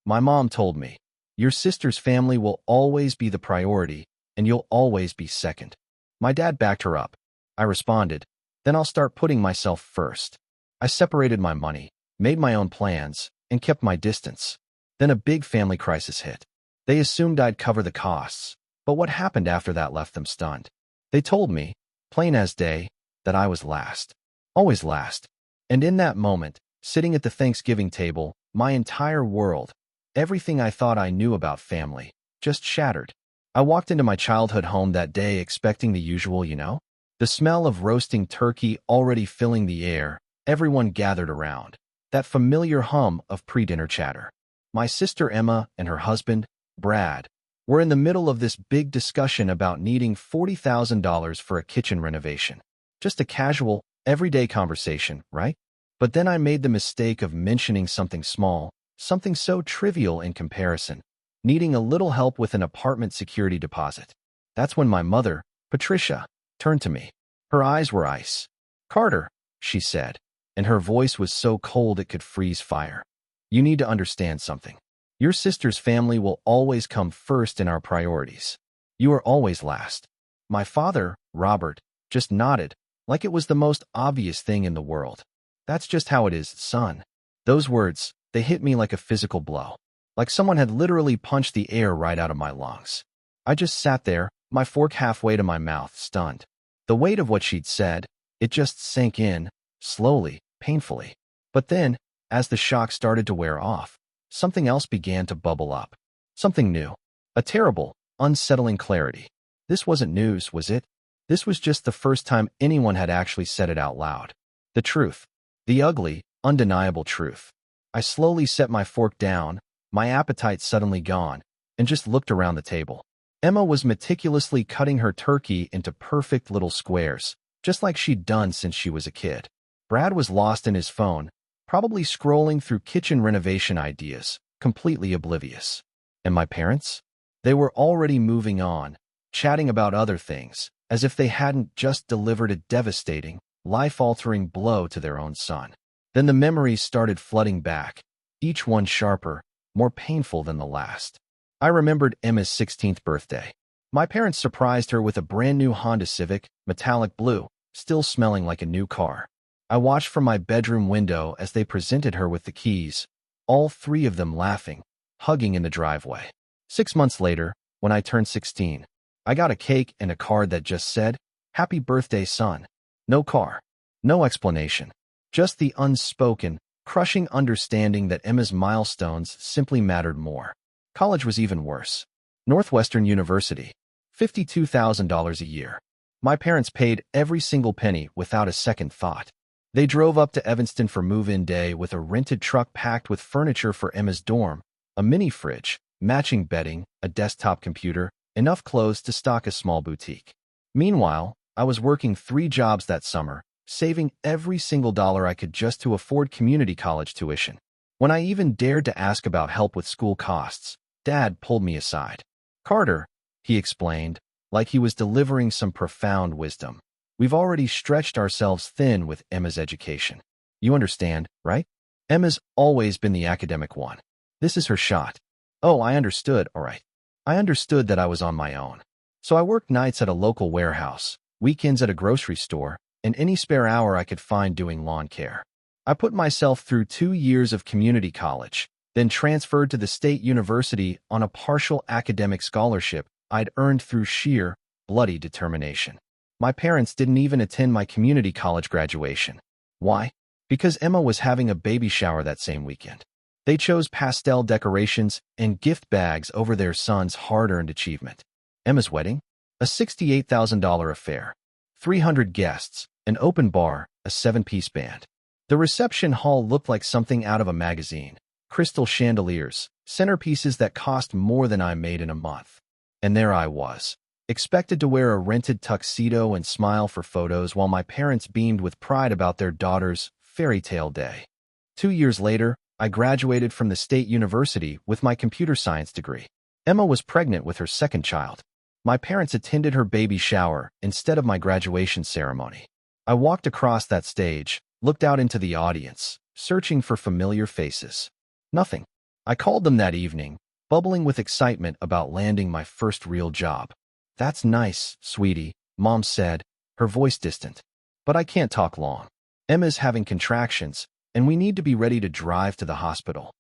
My mom told me, "Your sister's family will always be the priority, and you'll always be second." My dad backed her up. I responded, "Then I'll start putting myself first." I separated my money, made my own plans, and kept my distance. Then a big family crisis hit. They assumed I'd cover the costs, but what happened after that left them stunned. They told me, plain as day, that I was last. Always last. And in that moment, sitting at the Thanksgiving table, my entire world, everything I thought I knew about family, just shattered. I walked into my childhood home that day expecting the usual, the smell of roasting turkey already filling the air, everyone gathered around, that familiar hum of pre-dinner chatter. My sister Emma and her husband, Brad, were in the middle of this big discussion about needing $40,000 for a kitchen renovation. Just a casual, everyday conversation, right? But then I made the mistake of mentioning something small, something so trivial in comparison, needing a little help with an apartment security deposit. That's when my mother, Patricia, turned to me. Her eyes were ice. "Carter," she said, and her voice was so cold it could freeze fire. "You need to understand something. Your sister's family will always come first in our priorities. You are always last." My father, Robert, just nodded, like it was the most obvious thing in the world. "That's just how it is, son." Those words, they hit me like a physical blow, like someone had literally punched the air right out of my lungs. I just sat there, my fork halfway to my mouth, stunned. The weight of what she'd said, it just sank in, slowly, painfully. But then, as the shock started to wear off, something else began to bubble up. Something new. A terrible, unsettling clarity. This wasn't news, was it? This was just the first time anyone had actually said it out loud. The truth. The ugly, undeniable truth. I slowly set my fork down, my appetite suddenly gone, and just looked around the table. Emma was meticulously cutting her turkey into perfect little squares, just like she'd done since she was a kid. Brad was lost in his phone, probably scrolling through kitchen renovation ideas, completely oblivious. And my parents? They were already moving on, chatting about other things, as if they hadn't just delivered a devastating, life-altering blow to their own son. Then the memories started flooding back, each one sharper, more painful than the last. I remembered Emma's 16th birthday. My parents surprised her with a brand new Honda Civic, metallic blue, still smelling like a new car. I watched from my bedroom window as they presented her with the keys, all three of them laughing, hugging in the driveway. 6 months later, when I turned 16, I got a cake and a card that just said, "Happy birthday, son." No car. No explanation. Just the unspoken, crushing understanding that Emma's milestones simply mattered more. College was even worse. Northwestern University. $52,000 a year. My parents paid every single penny without a second thought. They drove up to Evanston for move-in day with a rented truck packed with furniture for Emma's dorm, a mini fridge, matching bedding, a desktop computer, enough clothes to stock a small boutique. Meanwhile, I was working 3 jobs that summer, saving every single dollar I could just to afford community college tuition. When I even dared to ask about help with school costs, Dad pulled me aside. "Carter," he explained, like he was delivering some profound wisdom. "We've already stretched ourselves thin with Emma's education. You understand, right? Emma's always been the academic one. This is her shot." Oh, I understood, all right. I understood that I was on my own. So I worked nights at a local warehouse, weekends at a grocery store, and any spare hour I could find doing lawn care. I put myself through 2 years of community college, then transferred to the state university on a partial academic scholarship I'd earned through sheer, bloody determination. My parents didn't even attend my community college graduation. Why? Because Emma was having a baby shower that same weekend. They chose pastel decorations and gift bags over their son's hard-earned achievement. Emma's wedding? A $68,000 affair. 300 guests, an open bar, a 7-piece band. The reception hall looked like something out of a magazine. Crystal chandeliers, centerpieces that cost more than I made in a month. And there I was, expected to wear a rented tuxedo and smile for photos while my parents beamed with pride about their daughter's fairy tale day. 2 years later, I graduated from the state university with my computer science degree. Emma was pregnant with her second child. My parents attended her baby shower instead of my graduation ceremony. I walked across that stage, looked out into the audience, searching for familiar faces. Nothing. I called them that evening, bubbling with excitement about landing my first real job. "That's nice, sweetie," Mom said, her voice distant. "But I can't talk long. Emma's having contractions, and we need to be ready to drive to the hospital."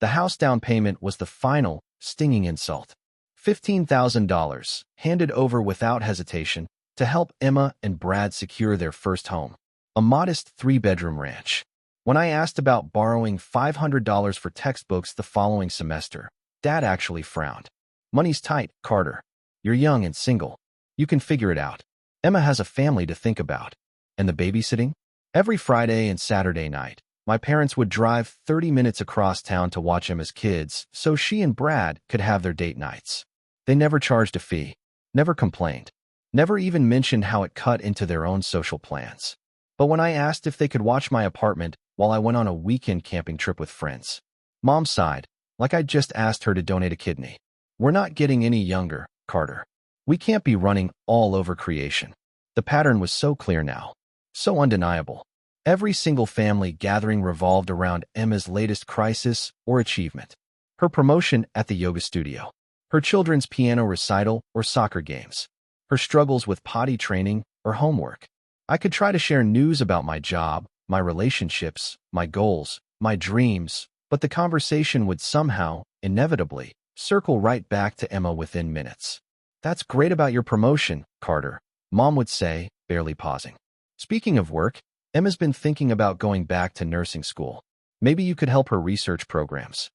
The house down payment was the final, stinging insult. $15,000, handed over without hesitation, to help Emma and Brad secure their first home, a modest 3-bedroom ranch. When I asked about borrowing $500 for textbooks the following semester, Dad actually frowned. "Money's tight, Carter. You're young and single. You can figure it out. Emma has a family to think about. And the babysitting?" Every Friday and Saturday night, my parents would drive 30 minutes across town to watch Emma's kids so she and Brad could have their date nights. They never charged a fee, never complained, never even mentioned how it cut into their own social plans. But when I asked if they could watch my apartment while I went on a weekend camping trip with friends, Mom sighed, like I'd just asked her to donate a kidney. "We're not getting any younger, Carter. We can't be running all over creation." The pattern was so clear now, so undeniable. Every single family gathering revolved around Emma's latest crisis or achievement. Her promotion at the yoga studio, her children's piano recital or soccer games, her struggles with potty training or homework. I could try to share news about my job, my relationships, my goals, my dreams, but the conversation would somehow, inevitably, circle right back to Emma within minutes. "That's great about your promotion, Carter," Mom would say, barely pausing. "Speaking of work, Emma's been thinking about going back to nursing school. Maybe you could help her research programs.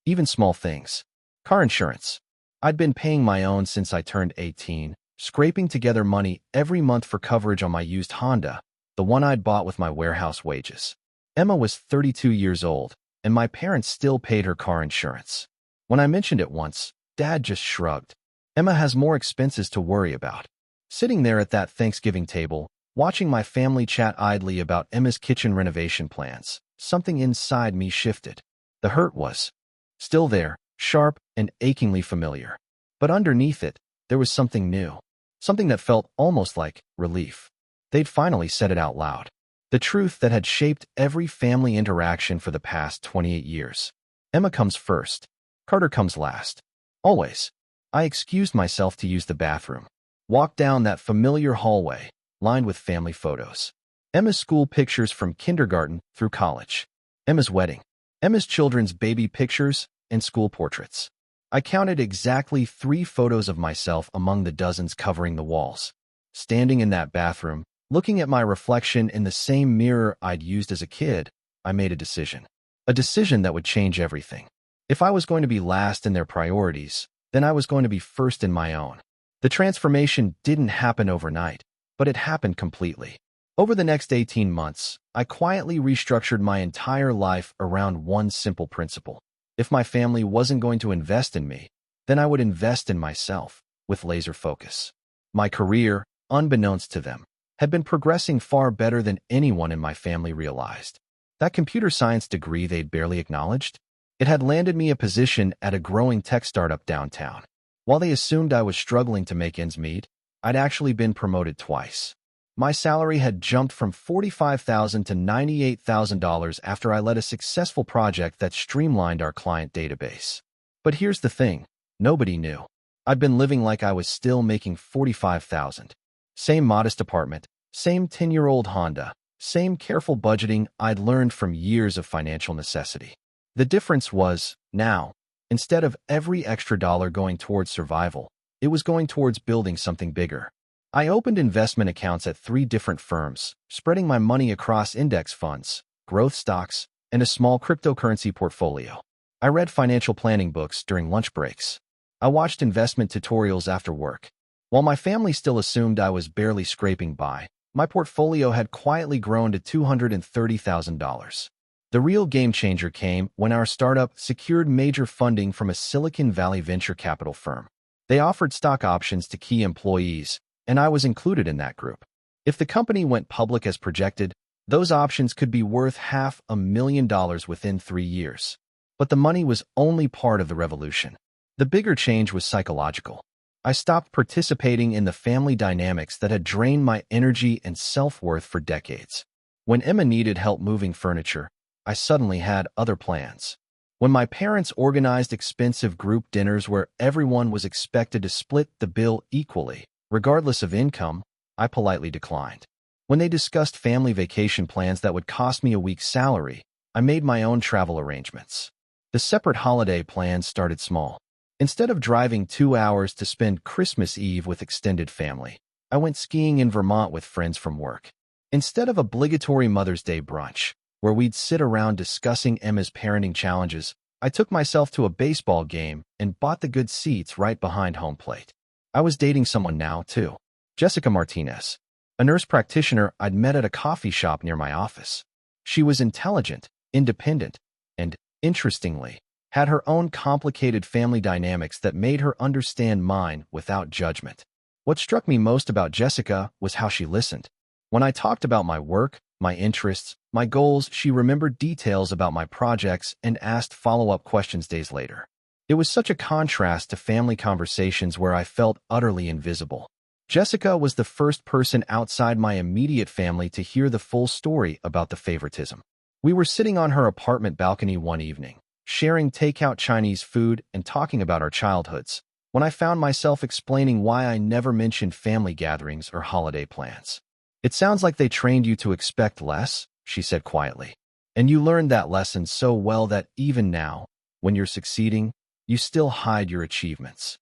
Even small things. Car insurance. I'd been paying my own since I turned 18, scraping together money every month for coverage on my used Honda, the one I'd bought with my warehouse wages. Emma was 32 years old, and my parents still paid her car insurance. When I mentioned it once, Dad just shrugged. Emma has more expenses to worry about. Sitting there at that Thanksgiving table, watching my family chat idly about Emma's kitchen renovation plans, something inside me shifted. The hurt was still there, sharp and achingly familiar. But underneath it, there was something new, something that felt almost like relief. They'd finally said it out loud. The truth that had shaped every family interaction for the past 28 years. Emma comes first. Carter comes last. Always. I excused myself to use the bathroom. Walked down that familiar hallway, lined with family photos. Emma's school pictures from kindergarten through college. Emma's wedding. Emma's children's baby pictures and school portraits. I counted exactly 3 photos of myself among the dozens covering the walls. Standing in that bathroom, looking at my reflection in the same mirror I'd used as a kid, I made a decision. A decision that would change everything. If I was going to be last in their priorities, then I was going to be first in my own. The transformation didn't happen overnight, but it happened completely. Over the next 18 months, I quietly restructured my entire life around one simple principle. If my family wasn't going to invest in me, then I would invest in myself, with laser focus. My career, unbeknownst to them, had been progressing far better than anyone in my family realized. That computer science degree they'd barely acknowledged, it had landed me a position at a growing tech startup downtown. While they assumed I was struggling to make ends meet, I'd actually been promoted twice. My salary had jumped from $45,000 to $98,000 after I led a successful project that streamlined our client database. But here's the thing, nobody knew. I'd been living like I was still making $45,000. Same modest apartment, same 10-year-old Honda, same careful budgeting I'd learned from years of financial necessity. The difference was, now, instead of every extra dollar going towards survival, it was going towards building something bigger. I opened investment accounts at 3 different firms, spreading my money across index funds, growth stocks, and a small cryptocurrency portfolio. I read financial planning books during lunch breaks. I watched investment tutorials after work. While my family still assumed I was barely scraping by, my portfolio had quietly grown to $230,000. The real game changer came when our startup secured major funding from a Silicon Valley venture capital firm. They offered stock options to key employees, and I was included in that group. If the company went public as projected, those options could be worth $500,000 within 3 years. But the money was only part of the revolution. The bigger change was psychological. I stopped participating in the family dynamics that had drained my energy and self-worth for decades. When Emma needed help moving furniture, I suddenly had other plans. When my parents organized expensive group dinners where everyone was expected to split the bill equally, regardless of income, I politely declined. When they discussed family vacation plans that would cost me a week's salary, I made my own travel arrangements. The separate holiday plans started small. Instead of driving 2 hours to spend Christmas Eve with extended family, I went skiing in Vermont with friends from work. Instead of obligatory Mother's Day brunch, where we'd sit around discussing Emma's parenting challenges, I took myself to a baseball game and bought the good seats right behind home plate. I was dating someone now, too. Jessica Martinez, a nurse practitioner I'd met at a coffee shop near my office. She was intelligent, independent, and, interestingly, had her own complicated family dynamics that made her understand mine without judgment. What struck me most about Jessica was how she listened. When I talked about my work, my interests, my goals, she remembered details about my projects and asked follow-up questions days later. It was such a contrast to family conversations where I felt utterly invisible. Jessica was the first person outside my immediate family to hear the full story about the favoritism. We were sitting on her apartment balcony one evening, sharing takeout Chinese food and talking about our childhoods, when I found myself explaining why I never mentioned family gatherings or holiday plans. "It sounds like they trained you to expect less," she said quietly. "And you learned that lesson so well that even now, when you're succeeding, you still hide your achievements."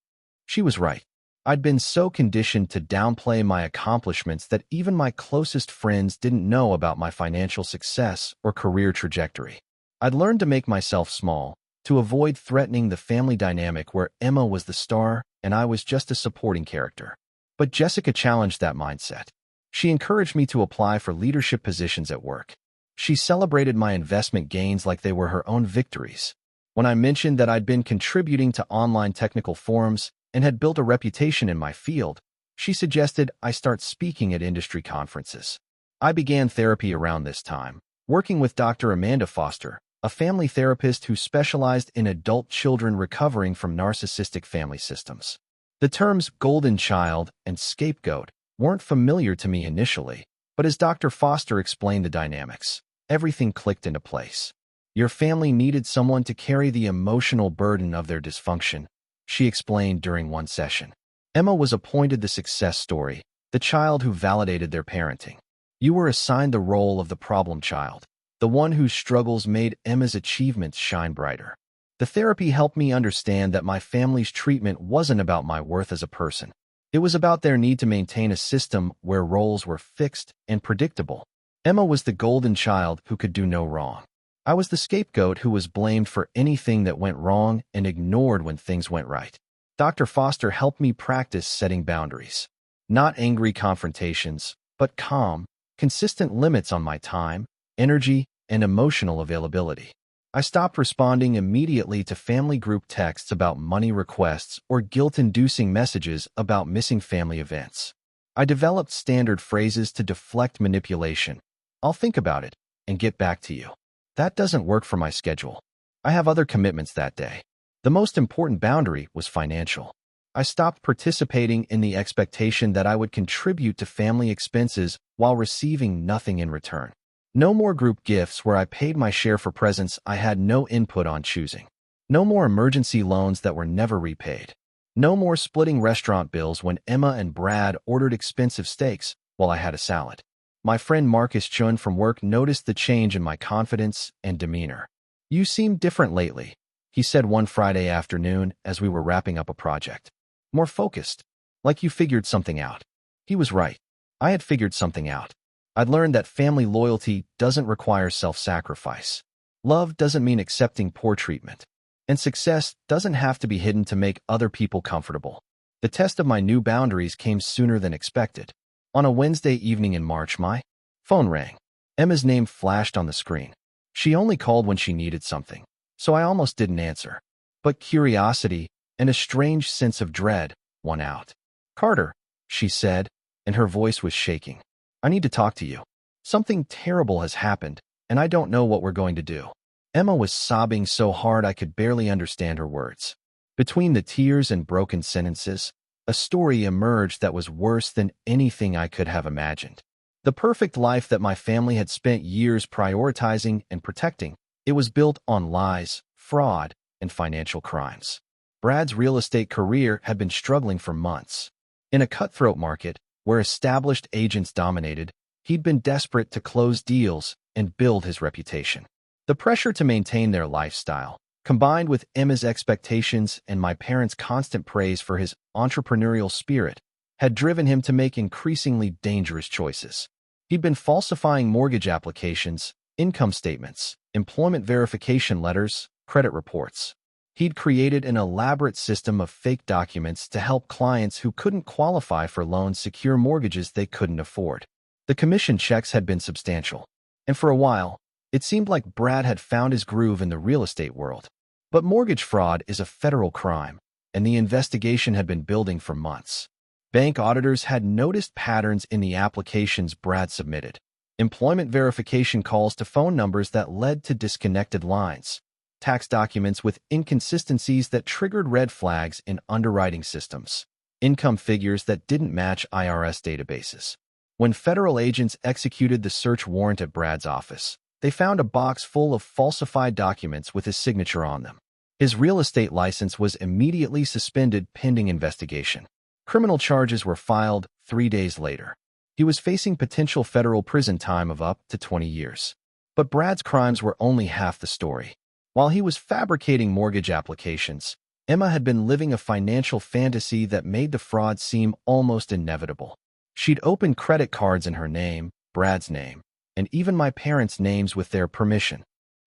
She was right. I'd been so conditioned to downplay my accomplishments that even my closest friends didn't know about my financial success or career trajectory. I'd learned to make myself small, to avoid threatening the family dynamic where Emma was the star and I was just a supporting character. But Jessica challenged that mindset. She encouraged me to apply for leadership positions at work. She celebrated my investment gains like they were her own victories. When I mentioned that I'd been contributing to online technical forums and had built a reputation in my field, she suggested I start speaking at industry conferences. I began therapy around this time, working with Dr. Amanda Foster, a family therapist who specialized in adult children recovering from narcissistic family systems. The terms golden child and scapegoat weren't familiar to me initially, but as Dr. Foster explained the dynamics, everything clicked into place. Your family needed someone to carry the emotional burden of their dysfunction, she explained during one session. Emma was appointed the success story, the child who validated their parenting. You were assigned the role of the problem child, the one whose struggles made Emma's achievements shine brighter. The therapy helped me understand that my family's treatment wasn't about my worth as a person. It was about their need to maintain a system where roles were fixed and predictable. Emma was the golden child who could do no wrong. I was the scapegoat who was blamed for anything that went wrong and ignored when things went right. Dr. Foster helped me practice setting boundaries. Not angry confrontations, but calm, consistent limits on my time, energy, and emotional availability. I stopped responding immediately to family group texts about money requests or guilt-inducing messages about missing family events. I developed standard phrases to deflect manipulation. "I'll think about it and get back to you. That doesn't work for my schedule. I have other commitments that day." The most important boundary was financial. I stopped participating in the expectation that I would contribute to family expenses while receiving nothing in return. No more group gifts where I paid my share for presents I had no input on choosing. No more emergency loans that were never repaid. No more splitting restaurant bills when Emma and Brad ordered expensive steaks while I had a salad. My friend Marcus Chun from work noticed the change in my confidence and demeanor. "You seem different lately," he said one Friday afternoon as we were wrapping up a project. "More focused, like you figured something out." He was right. I had figured something out. I'd learned that family loyalty doesn't require self-sacrifice. Love doesn't mean accepting poor treatment. And success doesn't have to be hidden to make other people comfortable. The test of my new boundaries came sooner than expected. On a Wednesday evening in March, my phone rang. Emma's name flashed on the screen. She only called when she needed something, so I almost didn't answer. But curiosity and a strange sense of dread won out. "Carter," she said, and her voice was shaking. "I need to talk to you. Something terrible has happened, and I don't know what we're going to do." Emma was sobbing so hard I could barely understand her words. Between the tears and broken sentences, a story emerged that was worse than anything I could have imagined. The perfect life that my family had spent years prioritizing and protecting, it was built on lies, fraud, and financial crimes. Brad's real estate career had been struggling for months. In a cutthroat market, where established agents dominated, he'd been desperate to close deals and build his reputation. The pressure to maintain their lifestyle, combined with Emma's expectations and my parents' constant praise for his entrepreneurial spirit, had driven him to make increasingly dangerous choices. He'd been falsifying mortgage applications, income statements, employment verification letters, credit reports. He'd created an elaborate system of fake documents to help clients who couldn't qualify for loans secure mortgages they couldn't afford. The commission checks had been substantial, and for a while, it seemed like Brad had found his groove in the real estate world. But mortgage fraud is a federal crime, and the investigation had been building for months. Bank auditors had noticed patterns in the applications Brad submitted. Employment verification calls to phone numbers that led to disconnected lines. Tax documents with inconsistencies that triggered red flags in underwriting systems. Income figures that didn't match IRS databases. When federal agents executed the search warrant at Brad's office, they found a box full of falsified documents with his signature on them. His real estate license was immediately suspended pending investigation. Criminal charges were filed 3 days later. He was facing potential federal prison time of up to 20 years. But Brad's crimes were only half the story. While he was fabricating mortgage applications, Emma had been living a financial fantasy that made the fraud seem almost inevitable. She'd opened credit cards in her name, Brad's name, and even my parents' names with their permission.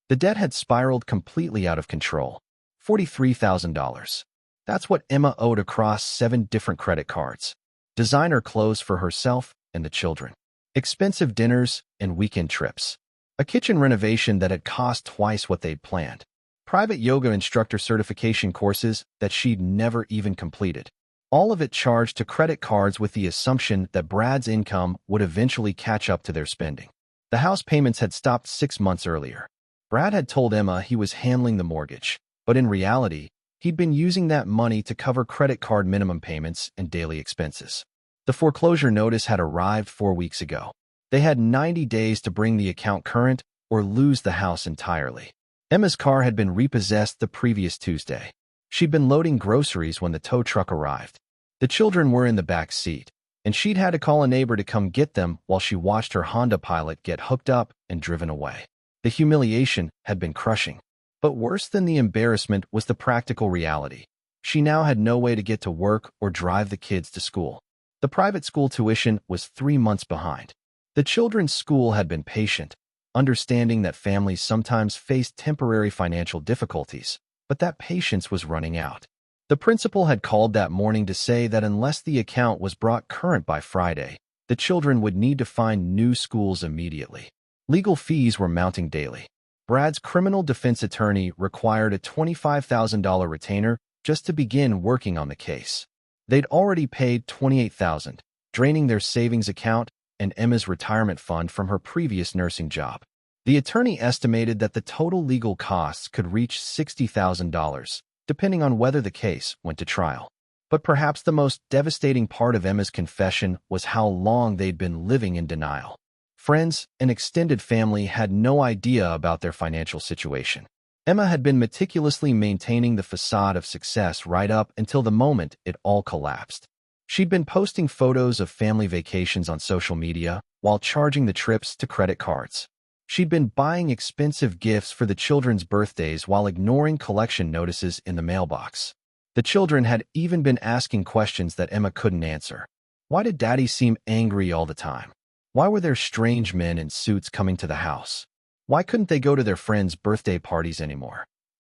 The debt had spiraled completely out of control. $43,000. That's what Emma owed across 7 different credit cards. Designer clothes for herself and the children. Expensive dinners and weekend trips. A kitchen renovation that had cost twice what they'd planned. Private yoga instructor certification courses that she'd never even completed. All of it charged to credit cards with the assumption that Brad's income would eventually catch up to their spending. The house payments had stopped 6 months earlier. Brad had told Emma he was handling the mortgage, but in reality, he'd been using that money to cover credit card minimum payments and daily expenses. The foreclosure notice had arrived 4 weeks ago. They had 90 days to bring the account current or lose the house entirely. Emma's car had been repossessed the previous Tuesday. She'd been loading groceries when the tow truck arrived. The children were in the back seat, and she'd had to call a neighbor to come get them while she watched her Honda Pilot get hooked up and driven away. The humiliation had been crushing. But worse than the embarrassment was the practical reality. She now had no way to get to work or drive the kids to school. The private school tuition was 3 months behind. The children's school had been patient, understanding that families sometimes faced temporary financial difficulties, but that patience was running out. The principal had called that morning to say that unless the account was brought current by Friday, the children would need to find new schools immediately. Legal fees were mounting daily. Brad's criminal defense attorney required a $25,000 retainer just to begin working on the case. They'd already paid $28,000, draining their savings account and Emma's retirement fund from her previous nursing job. The attorney estimated that the total legal costs could reach $60,000, depending on whether the case went to trial. But perhaps the most devastating part of Emma's confession was how long they'd been living in denial. Friends and extended family had no idea about their financial situation. Emma had been meticulously maintaining the facade of success right up until the moment it all collapsed. She'd been posting photos of family vacations on social media while charging the trips to credit cards. She'd been buying expensive gifts for the children's birthdays while ignoring collection notices in the mailbox. The children had even been asking questions that Emma couldn't answer. Why did Daddy seem angry all the time? Why were there strange men in suits coming to the house? Why couldn't they go to their friends' birthday parties anymore?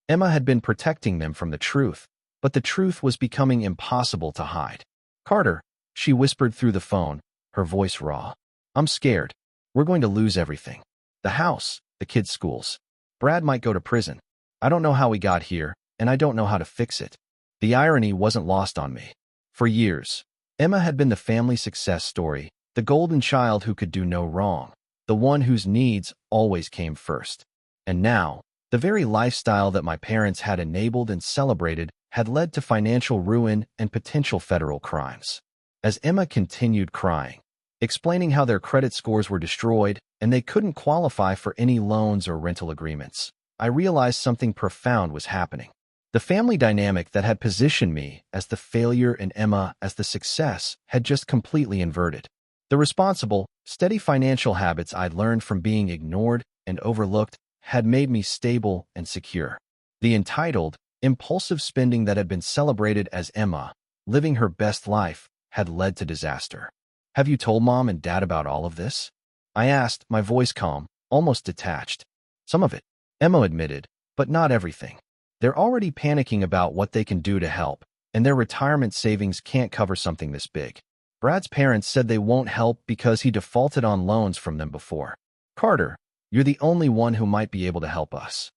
Emma had been protecting them from the truth, but the truth was becoming impossible to hide. "Carter," she whispered through the phone, her voice raw. "I'm scared. We're going to lose everything. The house, the kids' schools. Brad might go to prison. I don't know how we got here, and I don't know how to fix it." The irony wasn't lost on me. For years, Emma had been the family success story, the golden child who could do no wrong, the one whose needs always came first. And now, the very lifestyle that my parents had enabled and celebrated had led to financial ruin and potential federal crimes. As Emma continued crying, explaining how their credit scores were destroyed and they couldn't qualify for any loans or rental agreements, I realized something profound was happening. The family dynamic that had positioned me as the failure and Emma as the success had just completely inverted. The responsible, steady financial habits I'd learned from being ignored and overlooked had made me stable and secure. The entitled, impulsive spending that had been celebrated as Emma, living her best life, had led to disaster. "Have you told Mom and Dad about all of this?" I asked, my voice calm, almost detached. "Some of it," Emma admitted, "but not everything. They're already panicking about what they can do to help, and their retirement savings can't cover something this big. Brad's parents said they won't help because he defaulted on loans from them before. Carter, you're the only one who might be able to help us."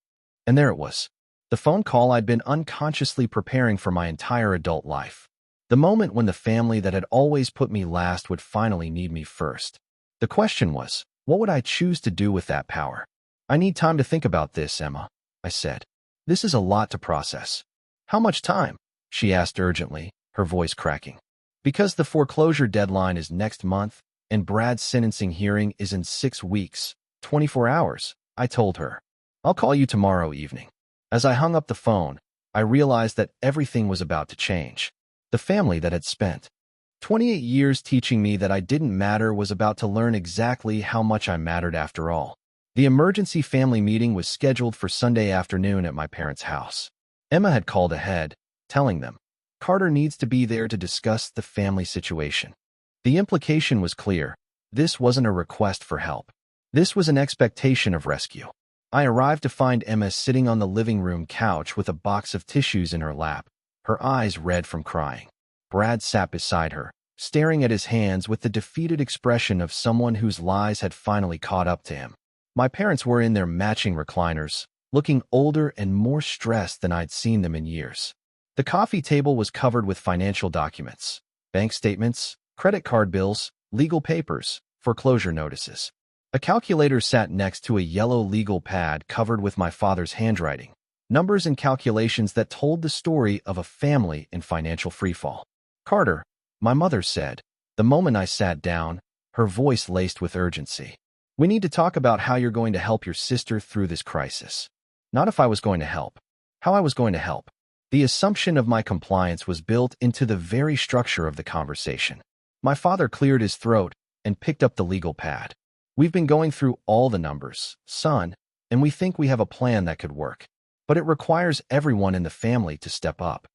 And there it was. The phone call I'd been unconsciously preparing for my entire adult life. The moment when the family that had always put me last would finally need me first. The question was, what would I choose to do with that power? "I need time to think about this, Emma," I said. "This is a lot to process." "How much time?" she asked urgently, her voice cracking. "Because the foreclosure deadline is next month, and Brad's sentencing hearing is in 6 weeks, 24 hours, I told her. "I'll call you tomorrow evening." As I hung up the phone, I realized that everything was about to change. The family that had spent 28 years teaching me that I didn't matter was about to learn exactly how much I mattered after all. The emergency family meeting was scheduled for Sunday afternoon at my parents' house. Emma had called ahead, telling them, "Carter needs to be there to discuss the family situation." The implication was clear. This wasn't a request for help. This was an expectation of rescue. I arrived to find Emma sitting on the living room couch with a box of tissues in her lap, her eyes red from crying. Brad sat beside her, staring at his hands with the defeated expression of someone whose lies had finally caught up to him. My parents were in their matching recliners, looking older and more stressed than I'd seen them in years. The coffee table was covered with financial documents, bank statements, credit card bills, legal papers, foreclosure notices. A calculator sat next to a yellow legal pad covered with my father's handwriting, numbers and calculations that told the story of a family in financial freefall. "Carter," my mother said, the moment I sat down, her voice laced with urgency. "We need to talk about how you're going to help your sister through this crisis. Not if I was going to help. How I was going to help." The assumption of my compliance was built into the very structure of the conversation. My father cleared his throat and picked up the legal pad. "We've been going through all the numbers, son, and we think we have a plan that could work. But it requires everyone in the family to step up."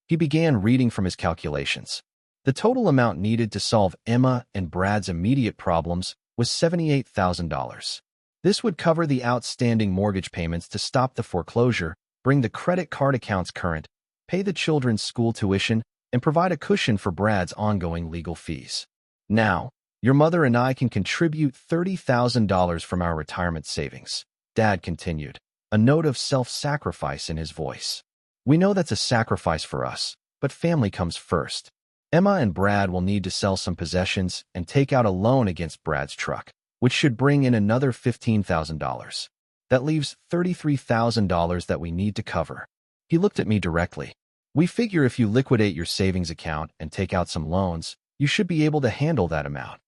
He began reading from his calculations. The total amount needed to solve Emma and Brad's immediate problems was $78,000. This would cover the outstanding mortgage payments to stop the foreclosure, bring the credit card accounts current, pay the children's school tuition, and provide a cushion for Brad's ongoing legal fees. "Now, your mother and I can contribute $30,000 from our retirement savings," Dad continued, a note of self-sacrifice in his voice. "We know that's a sacrifice for us, but family comes first. Emma and Brad will need to sell some possessions and take out a loan against Brad's truck, which should bring in another $15,000. That leaves $33,000 that we need to cover." He looked at me directly. "We figure if you liquidate your savings account and take out some loans, you should be able to handle that amount."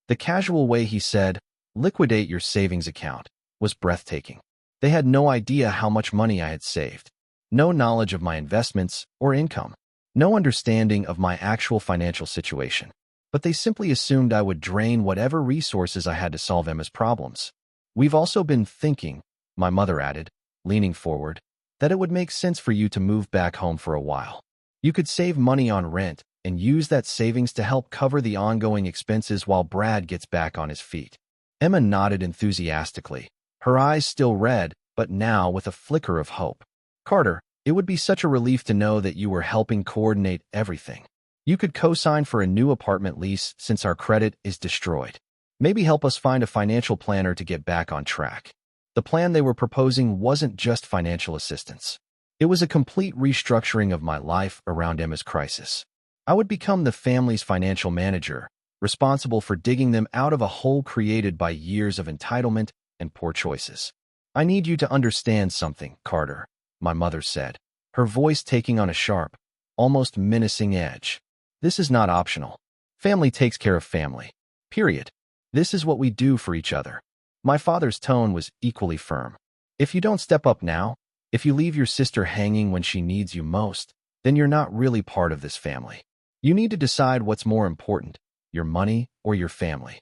The casual way he said, "liquidate your savings account," was breathtaking. They had no idea how much money I had saved. No knowledge of my investments or income. No understanding of my actual financial situation. But they simply assumed I would drain whatever resources I had to solve Emma's problems. "We've also been thinking," my mother added, leaning forward, "that it would make sense for you to move back home for a while. You could save money on rent and use that savings to help cover the ongoing expenses while Brad gets back on his feet." Emma nodded enthusiastically, her eyes still red, but now with a flicker of hope. "Carter, it would be such a relief to know that you were helping coordinate everything. You could co-sign for a new apartment lease since our credit is destroyed. Maybe help us find a financial planner to get back on track." The plan they were proposing wasn't just financial assistance. It was a complete restructuring of my life around Emma's crisis. I would become the family's financial manager, responsible for digging them out of a hole created by years of entitlement and poor choices. "I need you to understand something, Carter," my mother said, her voice taking on a sharp, almost menacing edge. "This is not optional. Family takes care of family. Period. This is what we do for each other." My father's tone was equally firm. If you don't step up now, if you leave your sister hanging when she needs you most, then you're not really part of this family. You need to decide what's more important, your money or your family.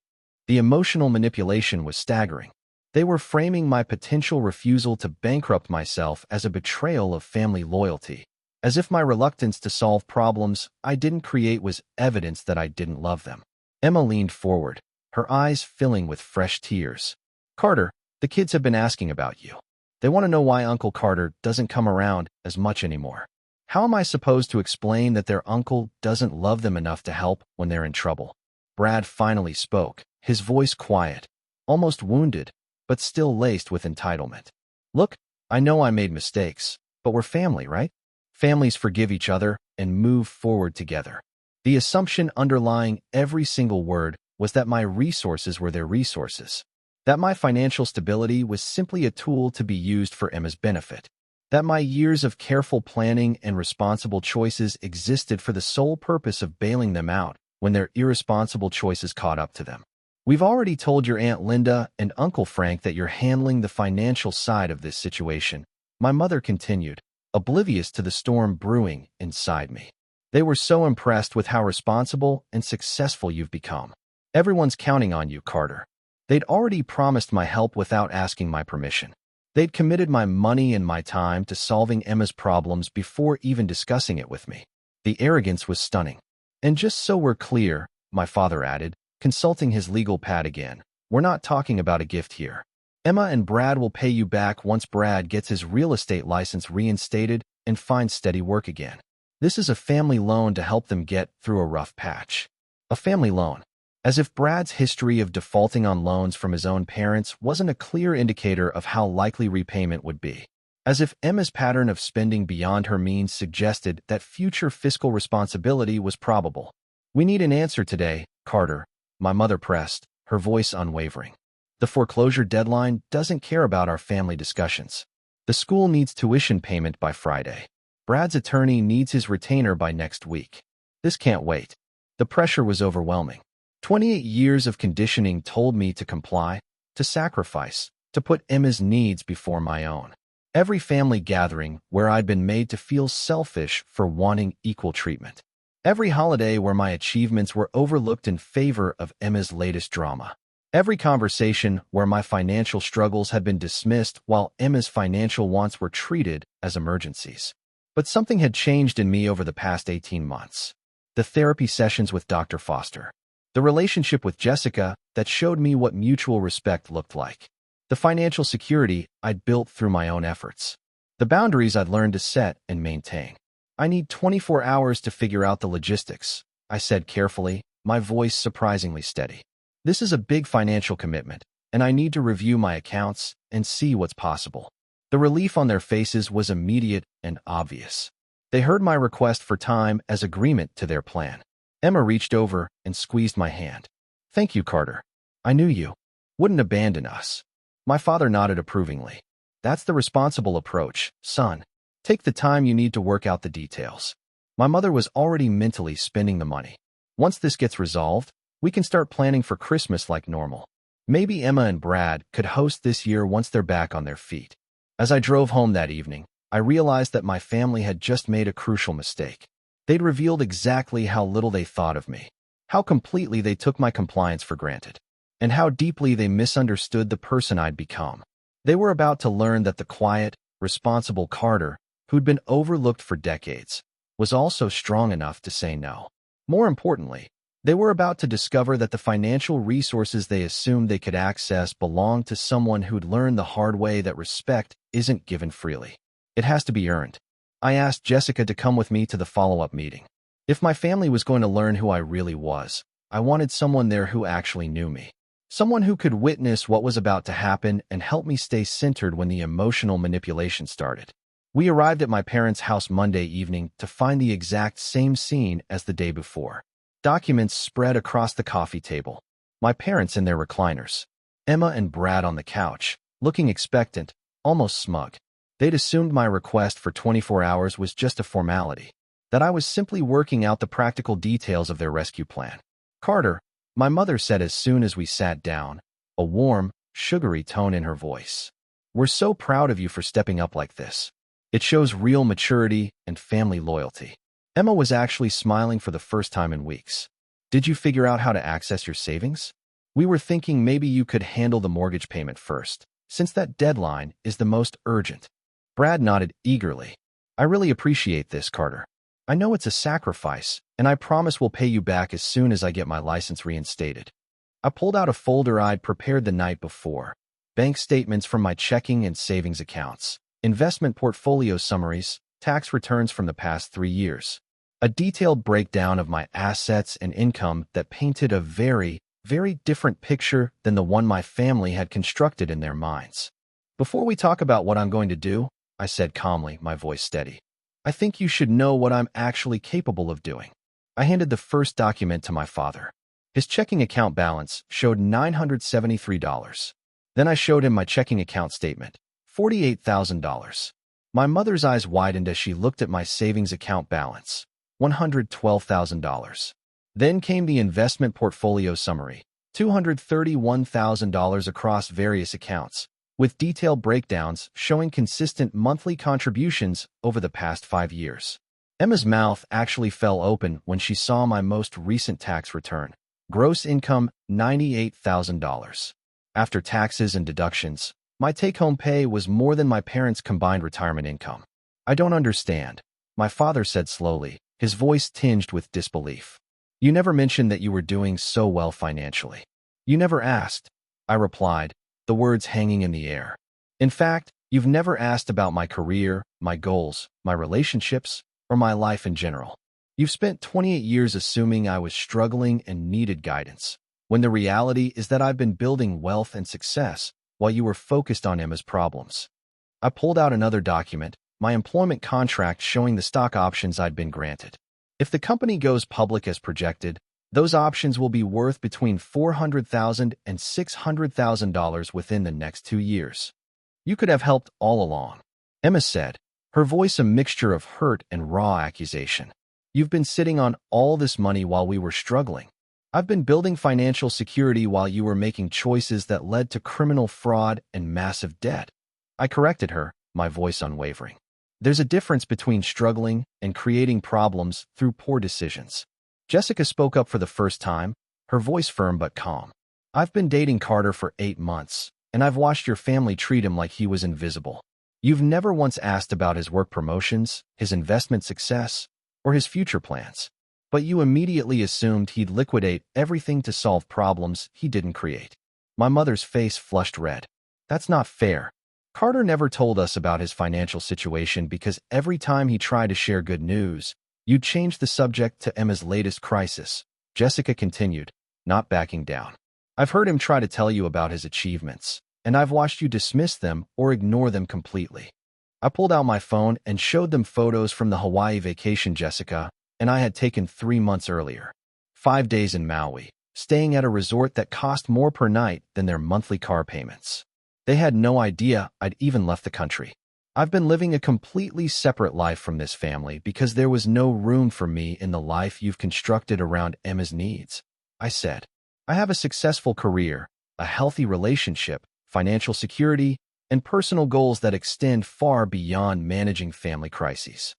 The emotional manipulation was staggering. They were framing my potential refusal to bankrupt myself as a betrayal of family loyalty, as if my reluctance to solve problems I didn't create was evidence that I didn't love them. Emma leaned forward, her eyes filling with fresh tears. Carter, the kids have been asking about you. They want to know why Uncle Carter doesn't come around as much anymore. How am I supposed to explain that their uncle doesn't love them enough to help when they're in trouble? Brad finally spoke, his voice quiet, almost wounded, but still laced with entitlement. Look, I know I made mistakes, but we're family, right? Families forgive each other and move forward together. The assumption underlying every single word was that my resources were their resources, that my financial stability was simply a tool to be used for Emma's benefit, that my years of careful planning and responsible choices existed for the sole purpose of bailing them out when their irresponsible choices caught up to them. We've already told your Aunt Linda and Uncle Frank that you're handling the financial side of this situation, my mother continued, oblivious to the storm brewing inside me. They were so impressed with how responsible and successful you've become. Everyone's counting on you, Carter. They'd already promised my help without asking my permission. They'd committed my money and my time to solving Emma's problems before even discussing it with me. The arrogance was stunning. And just so we're clear, my father added, consulting his legal pad again, we're not talking about a gift here. Emma and Brad will pay you back once Brad gets his real estate license reinstated and finds steady work again. This is a family loan to help them get through a rough patch. A family loan. As if Brad's history of defaulting on loans from his own parents wasn't a clear indicator of how likely repayment would be. As if Emma's pattern of spending beyond her means suggested that future fiscal responsibility was probable. We need an answer today, Carter, my mother pressed, her voice unwavering. The foreclosure deadline doesn't care about our family discussions. The school needs tuition payment by Friday. Brad's attorney needs his retainer by next week. This can't wait. The pressure was overwhelming. 28 years of conditioning told me to comply, to sacrifice, to put Emma's needs before my own. Every family gathering where I'd been made to feel selfish for wanting equal treatment. Every holiday where my achievements were overlooked in favor of Emma's latest drama. Every conversation where my financial struggles had been dismissed while Emma's financial wants were treated as emergencies. But something had changed in me over the past 18 months. The therapy sessions with Dr. Foster. The relationship with Jessica that showed me what mutual respect looked like. The financial security I'd built through my own efforts. The boundaries I'd learned to set and maintain. I need 24 hours to figure out the logistics, I said carefully, my voice surprisingly steady. This is a big financial commitment, and I need to review my accounts and see what's possible. The relief on their faces was immediate and obvious. They heard my request for time as agreement to their plan. Emma reached over and squeezed my hand. Thank you, Carter. I knew you wouldn't abandon us. My father nodded approvingly. That's the responsible approach, son. Take the time you need to work out the details. My mother was already mentally spending the money. Once this gets resolved, we can start planning for Christmas like normal. Maybe Emma and Brad could host this year once they're back on their feet. As I drove home that evening, I realized that my family had just made a crucial mistake. They'd revealed exactly how little they thought of me, how completely they took my compliance for granted, and how deeply they misunderstood the person I'd become. They were about to learn that the quiet, responsible Carter, who'd been overlooked for decades, was also strong enough to say no. More importantly, they were about to discover that the financial resources they assumed they could access belonged to someone who'd learned the hard way that respect isn't given freely. It has to be earned. I asked Jessica to come with me to the follow-up meeting. If my family was going to learn who I really was, I wanted someone there who actually knew me. Someone who could witness what was about to happen and help me stay centered when the emotional manipulation started. We arrived at my parents' house Monday evening to find the exact same scene as the day before. Documents spread across the coffee table. My parents in their recliners. Emma and Brad on the couch, looking expectant, almost smug. They'd assumed my request for 24 hours was just a formality, that I was simply working out the practical details of their rescue plan. Carter, my mother said as soon as we sat down, a warm, sugary tone in her voice. We're so proud of you for stepping up like this. It shows real maturity and family loyalty. Emma was actually smiling for the first time in weeks. Did you figure out how to access your savings? We were thinking maybe you could handle the mortgage payment first, since that deadline is the most urgent. Brad nodded eagerly. I really appreciate this, Carter. I know it's a sacrifice, and I promise we'll pay you back as soon as I get my license reinstated. I pulled out a folder I'd prepared the night before. Bank statements from my checking and savings accounts, investment portfolio summaries, tax returns from the past 3 years. A detailed breakdown of my assets and income that painted a very different picture than the one my family had constructed in their minds. Before we talk about what I'm going to do, I said calmly, my voice steady, I think you should know what I'm actually capable of doing. I handed the first document to my father. His checking account balance showed $973. Then I showed him my checking account statement, $48,000. My mother's eyes widened as she looked at my savings account balance, $112,000. Then came the investment portfolio summary, $231,000 across various accounts, with detailed breakdowns showing consistent monthly contributions over the past 5 years. Emma's mouth actually fell open when she saw my most recent tax return. Gross income, $98,000. After taxes and deductions, my take-home pay was more than my parents' combined retirement income. I don't understand, my father said slowly, his voice tinged with disbelief. You never mentioned that you were doing so well financially. You never asked, I replied, the words hanging in the air. In fact, you've never asked about my career, my goals, my relationships, or my life in general. You've spent 28 years assuming I was struggling and needed guidance, when the reality is that I've been building wealth and success while you were focused on Emma's problems. I pulled out another document, my employment contract showing the stock options I'd been granted. If the company goes public as projected, those options will be worth between $400,000 and $600,000 within the next 2 years. You could have helped all along, Emma said, her voice a mixture of hurt and raw accusation. You've been sitting on all this money while we were struggling. I've been building financial security while you were making choices that led to criminal fraud and massive debt. I corrected her, my voice unwavering. There's a difference between struggling and creating problems through poor decisions. Jessica spoke up for the first time, her voice firm but calm. I've been dating Carter for 8 months, and I've watched your family treat him like he was invisible. You've never once asked about his work promotions, his investment success, or his future plans. But you immediately assumed he'd liquidate everything to solve problems he didn't create. My mother's face flushed red. That's not fair. Carter never told us about his financial situation because every time he tried to share good news, you'd change the subject to Emma's latest crisis. Jessica continued, not backing down. I've heard him try to tell you about his achievements, and I've watched you dismiss them or ignore them completely. I pulled out my phone and showed them photos from the Hawaii vacation Jessica and I had taken 3 months earlier. 5 days in Maui, staying at a resort that cost more per night than their monthly car payments. They had no idea I'd even left the country. I've been living a completely separate life from this family because there was no room for me in the life you've constructed around Emma's needs, I said. I have a successful career, a healthy relationship, financial security, and personal goals that extend far beyond managing family crises.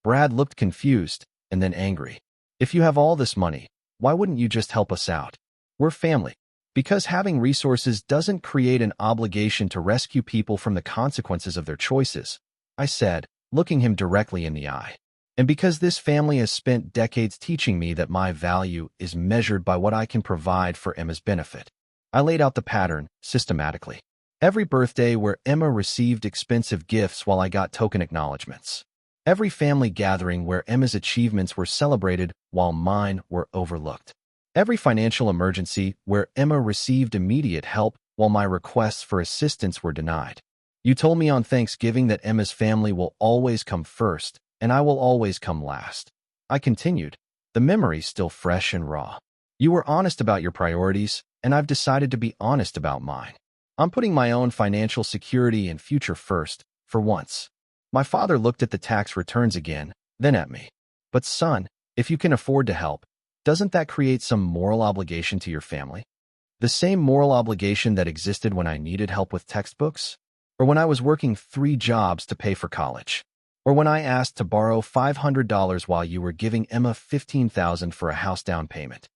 Brad looked confused and then angry. If you have all this money, why wouldn't you just help us out? We're family. Because having resources doesn't create an obligation to rescue people from the consequences of their choices, I said, looking him directly in the eye. And because this family has spent decades teaching me that my value is measured by what I can provide for Emma's benefit. I laid out the pattern systematically. Every birthday where Emma received expensive gifts while I got token acknowledgments. Every family gathering where Emma's achievements were celebrated while mine were overlooked. Every financial emergency where Emma received immediate help while my requests for assistance were denied. You told me on Thanksgiving that Emma's family will always come first, and I will always come last. I continued, the memory still fresh and raw. You were honest about your priorities, and I've decided to be honest about mine. I'm putting my own financial security and future first, for once. My father looked at the tax returns again, then at me. But son, if you can afford to help, doesn't that create some moral obligation to your family? The same moral obligation that existed when I needed help with textbooks? or when I was working 3 jobs to pay for college, or when I asked to borrow $500 while you were giving Emma $15,000 for a house down payment.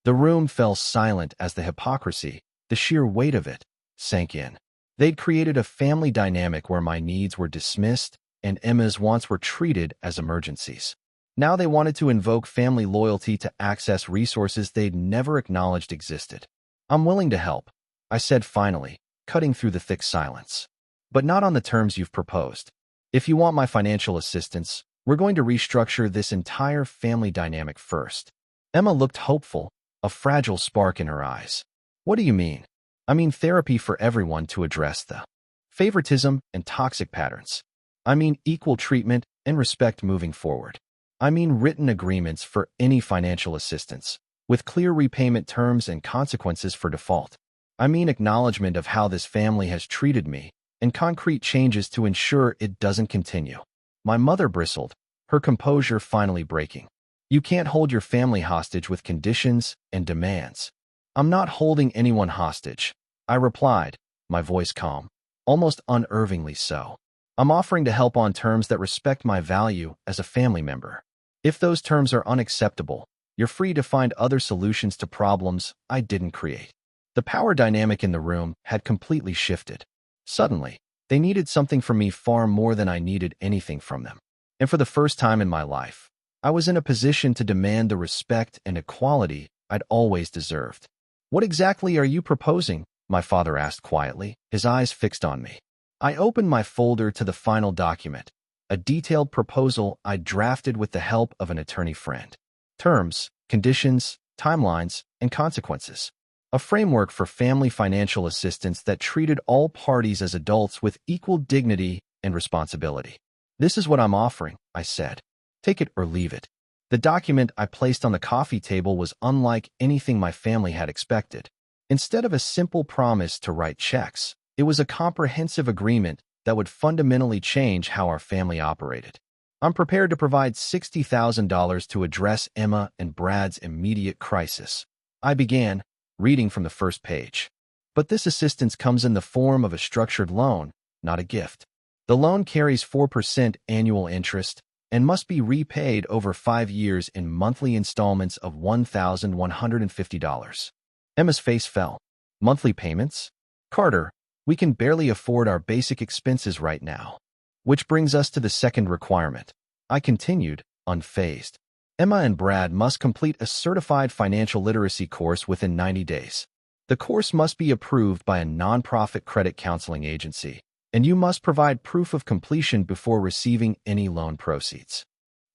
The room fell silent as the hypocrisy, the sheer weight of it, sank in. They'd created a family dynamic where my needs were dismissed and Emma's wants were treated as emergencies. Now they wanted to invoke family loyalty to access resources they'd never acknowledged existed. I'm willing to help, I said finally, cutting through the thick silence. But not on the terms you've proposed. If you want my financial assistance, we're going to restructure this entire family dynamic first. Emma looked hopeful, a fragile spark in her eyes. What do you mean? I mean therapy for everyone to address the favoritism and toxic patterns. I mean equal treatment and respect moving forward. I mean written agreements for any financial assistance, with clear repayment terms and consequences for default. I mean acknowledgement of how this family has treated me, and concrete changes to ensure it doesn't continue. My mother bristled, her composure finally breaking. You can't hold your family hostage with conditions and demands. I'm not holding anyone hostage, I replied, my voice calm, almost unnervingly so. I'm offering to help on terms that respect my value as a family member. If those terms are unacceptable, you're free to find other solutions to problems I didn't create. The power dynamic in the room had completely shifted. Suddenly, they needed something from me far more than I needed anything from them. And for the first time in my life, I was in a position to demand the respect and equality I'd always deserved. What exactly are you proposing? My father asked quietly, his eyes fixed on me. I opened my folder to the final document, a detailed proposal I'd drafted with the help of an attorney friend. Terms, conditions, timelines, and consequences. A framework for family financial assistance that treated all parties as adults with equal dignity and responsibility. This is what I'm offering, I said. Take it or leave it. The document I placed on the coffee table was unlike anything my family had expected. Instead of a simple promise to write checks, it was a comprehensive agreement that would fundamentally change how our family operated. I'm prepared to provide $60,000 to address Emma and Brad's immediate crisis. I began, reading from the first page. But this assistance comes in the form of a structured loan, not a gift. The loan carries 4% annual interest and must be repaid over 5 years in monthly installments of $1,150. Emma's face fell. Monthly payments? Carter, we can barely afford our basic expenses right now. Which brings us to the second requirement. I continued, unfazed. Emma and Brad must complete a certified financial literacy course within 90 days. The course must be approved by a nonprofit credit counseling agency, and you must provide proof of completion before receiving any loan proceeds.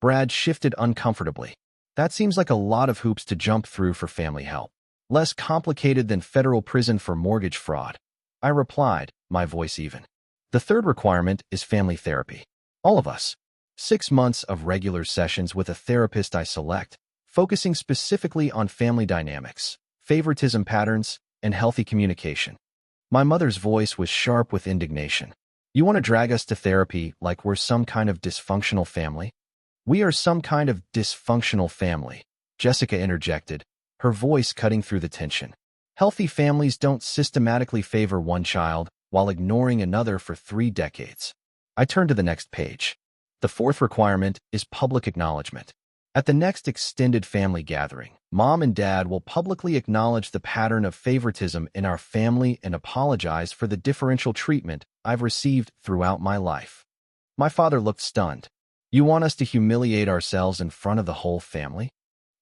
Brad shifted uncomfortably. That seems like a lot of hoops to jump through for family help. Less complicated than federal prison for mortgage fraud. I replied, my voice even. The third requirement is family therapy. All of us. 6 months of regular sessions with a therapist I select, focusing specifically on family dynamics, favoritism patterns, and healthy communication. My mother's voice was sharp with indignation. You want to drag us to therapy like we're some kind of dysfunctional family? We are some kind of dysfunctional family, Jessica interjected, her voice cutting through the tension. Healthy families don't systematically favor one child while ignoring another for 3 decades. I turned to the next page. The fourth requirement is public acknowledgement. At the next extended family gathering, Mom and Dad will publicly acknowledge the pattern of favoritism in our family and apologize for the differential treatment I've received throughout my life. My father looked stunned. You want us to humiliate ourselves in front of the whole family?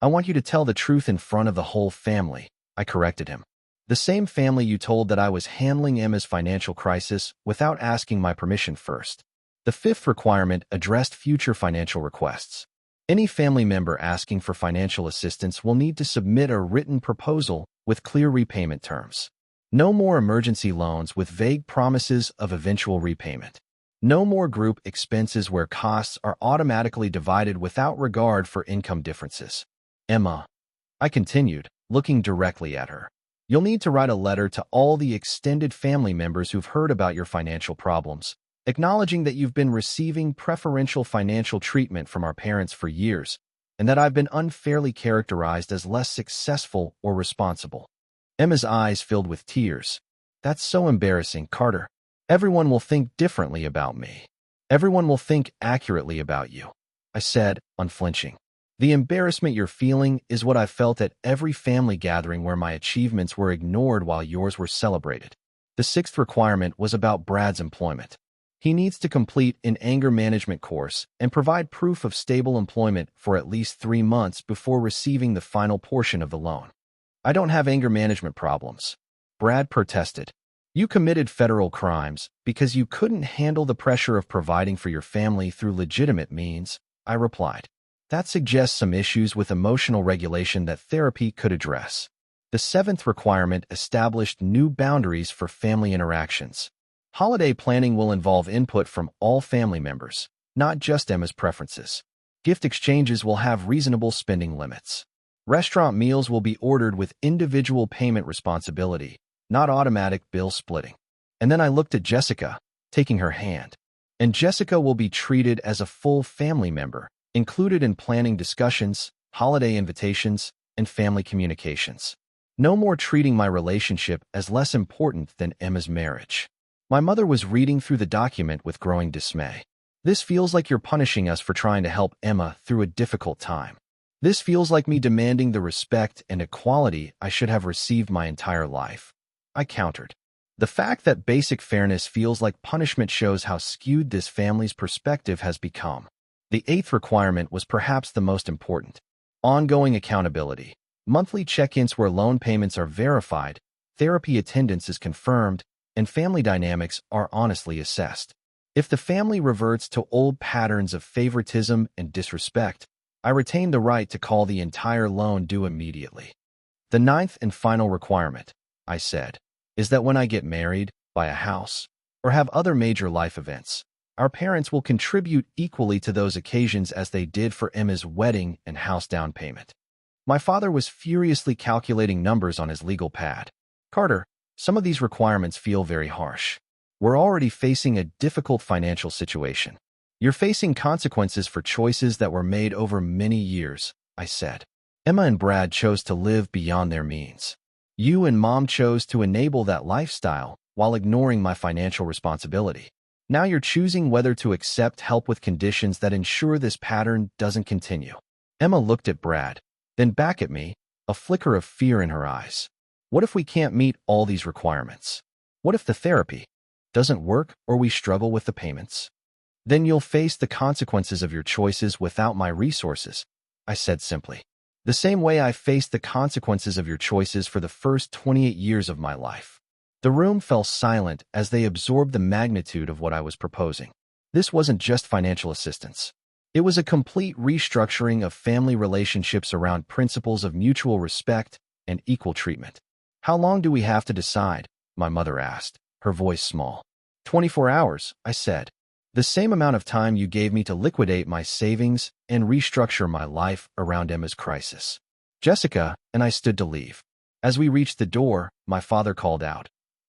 I want you to tell the truth in front of the whole family, I corrected him. The same family you told that I was handling Emma's financial crisis without asking my permission first. The fifth requirement addressed future financial requests. Any family member asking for financial assistance will need to submit a written proposal with clear repayment terms. No more emergency loans with vague promises of eventual repayment. No more group expenses where costs are automatically divided without regard for income differences. Emma, I continued, looking directly at her. You'll need to write a letter to all the extended family members who've heard about your financial problems, acknowledging that you've been receiving preferential financial treatment from our parents for years, and that I've been unfairly characterized as less successful or responsible. Emma's eyes filled with tears. That's so embarrassing, Carter. Everyone will think differently about me. Everyone will think accurately about you, I said, unflinching. The embarrassment you're feeling is what I felt at every family gathering where my achievements were ignored while yours were celebrated. The sixth requirement was about Brad's employment. He needs to complete an anger management course and provide proof of stable employment for at least 3 months before receiving the final portion of the loan. I don't have anger management problems, Brad protested. You committed federal crimes because you couldn't handle the pressure of providing for your family through legitimate means, I replied. That suggests some issues with emotional regulation that therapy could address. The seventh requirement established new boundaries for family interactions. Holiday planning will involve input from all family members, not just Emma's preferences. Gift exchanges will have reasonable spending limits. Restaurant meals will be ordered with individual payment responsibility, not automatic bill splitting. And then I looked at Jessica, taking her hand. And Jessica will be treated as a full family member, included in planning discussions, holiday invitations, and family communications. No more treating my relationship as less important than Emma's marriage. My mother was reading through the document with growing dismay. This feels like you're punishing us for trying to help Emma through a difficult time. This feels like me demanding the respect and equality I should have received my entire life, I countered. The fact that basic fairness feels like punishment shows how skewed this family's perspective has become. The eighth requirement was perhaps the most important. Ongoing accountability. Monthly check-ins where loan payments are verified, therapy attendance is confirmed, and family dynamics are honestly assessed. If the family reverts to old patterns of favoritism and disrespect, I retain the right to call the entire loan due immediately. The ninth and final requirement, I said, is that when I get married, buy a house, or have other major life events, our parents will contribute equally to those occasions as they did for Emma's wedding and house down payment. My father was furiously calculating numbers on his legal pad. Carter, some of these requirements feel very harsh. We're already facing a difficult financial situation. You're facing consequences for choices that were made over many years, I said. Emma and Brad chose to live beyond their means. You and Mom chose to enable that lifestyle while ignoring my financial responsibility. Now you're choosing whether to accept help with conditions that ensure this pattern doesn't continue. Emma looked at Brad, then back at me, a flicker of fear in her eyes. What if we can't meet all these requirements? What if the therapy doesn't work or we struggle with the payments? Then you'll face the consequences of your choices without my resources, I said simply. The same way I faced the consequences of your choices for the first 28 years of my life. The room fell silent as they absorbed the magnitude of what I was proposing. This wasn't just financial assistance. It was a complete restructuring of family relationships around principles of mutual respect and equal treatment. How long do we have to decide? My mother asked, her voice small. 24 hours, I said. The same amount of time you gave me to liquidate my savings and restructure my life around Emma's crisis. Jessica and I stood to leave. As we reached the door, my father called out,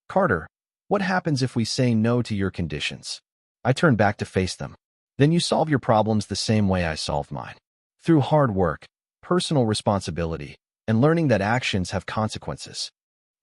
Carter, what happens if we say no to your conditions? I turned back to face them. Then you solve your problems the same way I solved mine. Through hard work, personal responsibility, and learning that actions have consequences.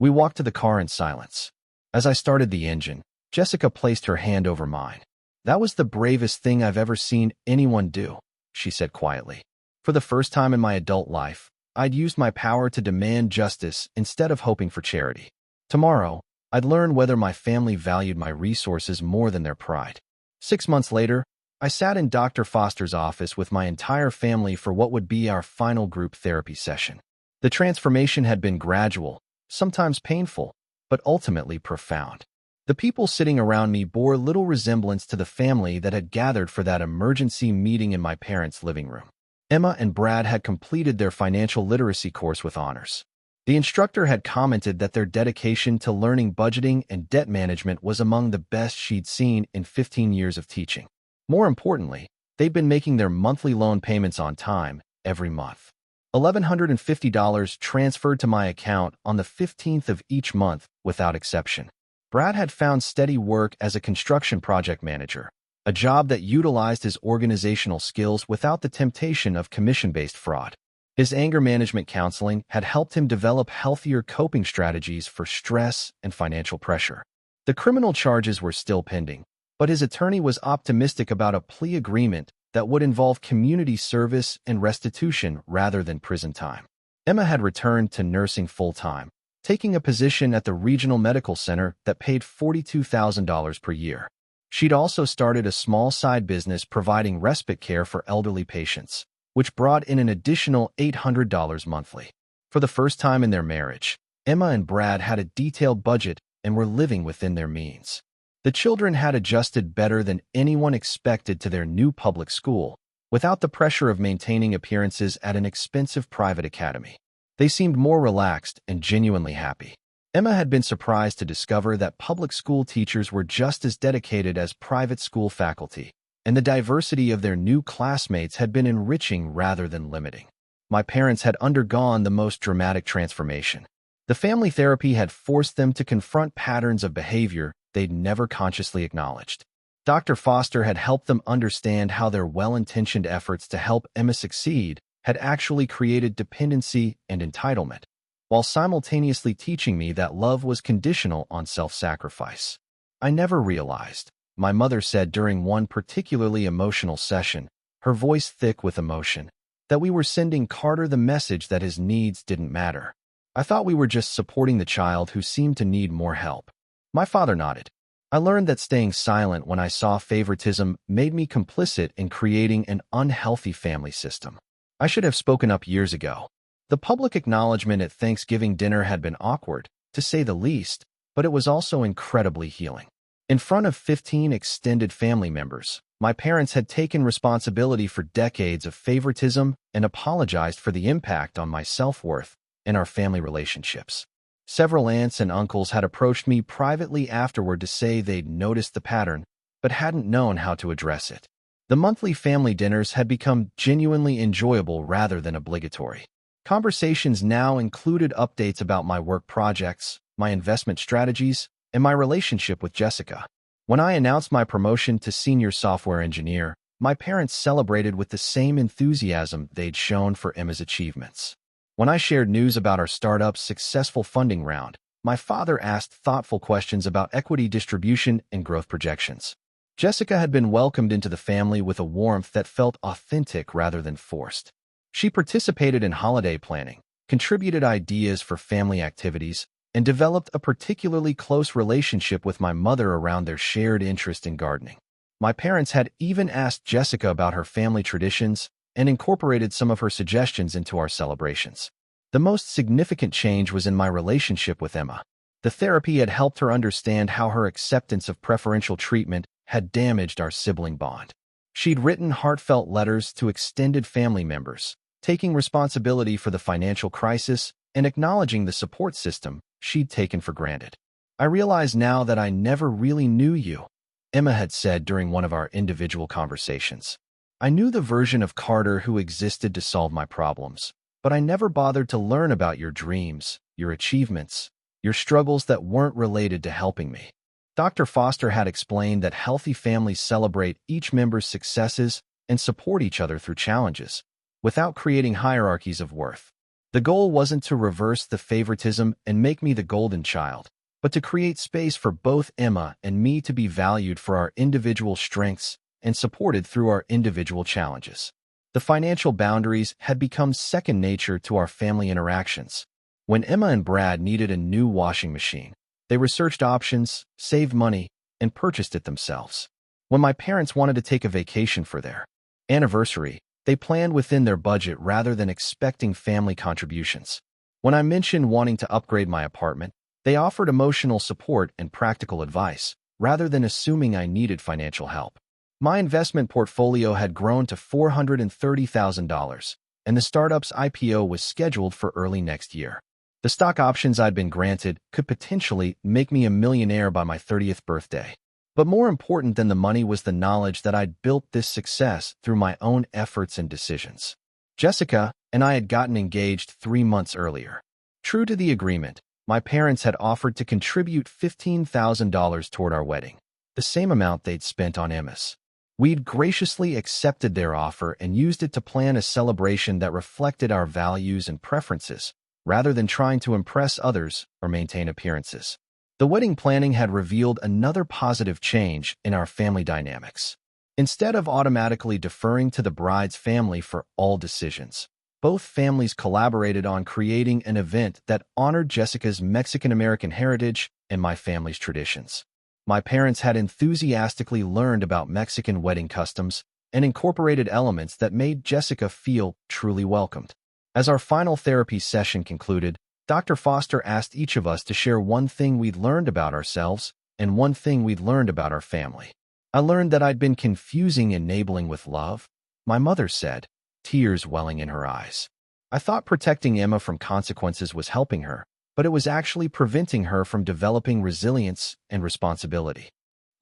We walked to the car in silence. As I started the engine, Jessica placed her hand over mine. That was the bravest thing I've ever seen anyone do, she said quietly. For the first time in my adult life, I'd used my power to demand justice instead of hoping for charity. Tomorrow, I'd learn whether my family valued my resources more than their pride. 6 months later, I sat in Dr. Foster's office with my entire family for what would be our final group therapy session. The transformation had been gradual, sometimes painful, but ultimately profound. The people sitting around me bore little resemblance to the family that had gathered for that emergency meeting in my parents' living room. Emma and Brad had completed their financial literacy course with honors. The instructor had commented that their dedication to learning budgeting and debt management was among the best she'd seen in 15 years of teaching. More importantly, they'd been making their monthly loan payments on time, every month. $1,150 transferred to my account on the 15th of each month, without exception. Brad had found steady work as a construction project manager, a job that utilized his organizational skills without the temptation of commission-based fraud. His anger management counseling had helped him develop healthier coping strategies for stress and financial pressure. The criminal charges were still pending, but his attorney was optimistic about a plea agreement that would involve community service and restitution rather than prison time. Emma had returned to nursing full-time, taking a position at the regional medical center that paid $42,000 per year. She'd also started a small side business providing respite care for elderly patients, which brought in an additional $800 monthly. For the first time in their marriage, Emma and Brad had a detailed budget and were living within their means. The children had adjusted better than anyone expected to their new public school, without the pressure of maintaining appearances at an expensive private academy. They seemed more relaxed and genuinely happy. Emma had been surprised to discover that public school teachers were just as dedicated as private school faculty, and the diversity of their new classmates had been enriching rather than limiting. My parents had undergone the most dramatic transformation. The family therapy had forced them to confront patterns of behavior they'd never consciously acknowledged. Dr. Foster had helped them understand how their well-intentioned efforts to help Emma succeed had actually created dependency and entitlement, while simultaneously teaching me that love was conditional on self-sacrifice. I never realized, my mother said during one particularly emotional session, her voice thick with emotion, that we were sending Carter the message that his needs didn't matter. I thought we were just supporting the child who seemed to need more help. My father nodded. I learned that staying silent when I saw favoritism made me complicit in creating an unhealthy family system. I should have spoken up years ago. The public acknowledgement at Thanksgiving dinner had been awkward, to say the least, but it was also incredibly healing. In front of 15 extended family members, my parents had taken responsibility for decades of favoritism and apologized for the impact on my self-worth and our family relationships. Several aunts and uncles had approached me privately afterward to say they'd noticed the pattern, but hadn't known how to address it. The monthly family dinners had become genuinely enjoyable rather than obligatory. Conversations now included updates about my work projects, my investment strategies, and my relationship with Jessica. When I announced my promotion to senior software engineer, my parents celebrated with the same enthusiasm they'd shown for Emma's achievements. When I shared news about our startup's successful funding round, my father asked thoughtful questions about equity distribution and growth projections. Jessica had been welcomed into the family with a warmth that felt authentic rather than forced. She participated in holiday planning, contributed ideas for family activities, and developed a particularly close relationship with my mother around their shared interest in gardening. My parents had even asked Jessica about her family traditions and incorporated some of her suggestions into our celebrations. The most significant change was in my relationship with Emma. The therapy had helped her understand how her acceptance of preferential treatment had damaged our sibling bond. She'd written heartfelt letters to extended family members, taking responsibility for the financial crisis and acknowledging the support system she'd taken for granted. "I realize now that I never really knew you," Emma had said during one of our individual conversations. "I knew the version of Carter who existed to solve my problems, but I never bothered to learn about your dreams, your achievements, your struggles that weren't related to helping me." Dr. Foster had explained that healthy families celebrate each member's successes and support each other through challenges, without creating hierarchies of worth. The goal wasn't to reverse the favoritism and make me the golden child, but to create space for both Emma and me to be valued for our individual strengths and supported through our individual challenges. The financial boundaries had become second nature to our family interactions. When Emma and Brad needed a new washing machine, they researched options, saved money, and purchased it themselves. When my parents wanted to take a vacation for their anniversary, they planned within their budget rather than expecting family contributions. When I mentioned wanting to upgrade my apartment, they offered emotional support and practical advice, rather than assuming I needed financial help. My investment portfolio had grown to $430,000, and the startup's IPO was scheduled for early next year. The stock options I'd been granted could potentially make me a millionaire by my 30th birthday. But more important than the money was the knowledge that I'd built this success through my own efforts and decisions. Jessica and I had gotten engaged 3 months earlier. True to the agreement, my parents had offered to contribute $15,000 toward our wedding, the same amount they'd spent on Emma's. We'd graciously accepted their offer and used it to plan a celebration that reflected our values and preferences, rather than trying to impress others or maintain appearances. The wedding planning had revealed another positive change in our family dynamics. Instead of automatically deferring to the bride's family for all decisions, both families collaborated on creating an event that honored Jessica's Mexican-American heritage and my family's traditions. My parents had enthusiastically learned about Mexican wedding customs and incorporated elements that made Jessica feel truly welcomed. As our final therapy session concluded, Dr. Foster asked each of us to share one thing we'd learned about ourselves and one thing we'd learned about our family. I learned that I'd been confusing enabling with love, my mother said, tears welling in her eyes. I thought protecting Emma from consequences was helping her, but it was actually preventing her from developing resilience and responsibility.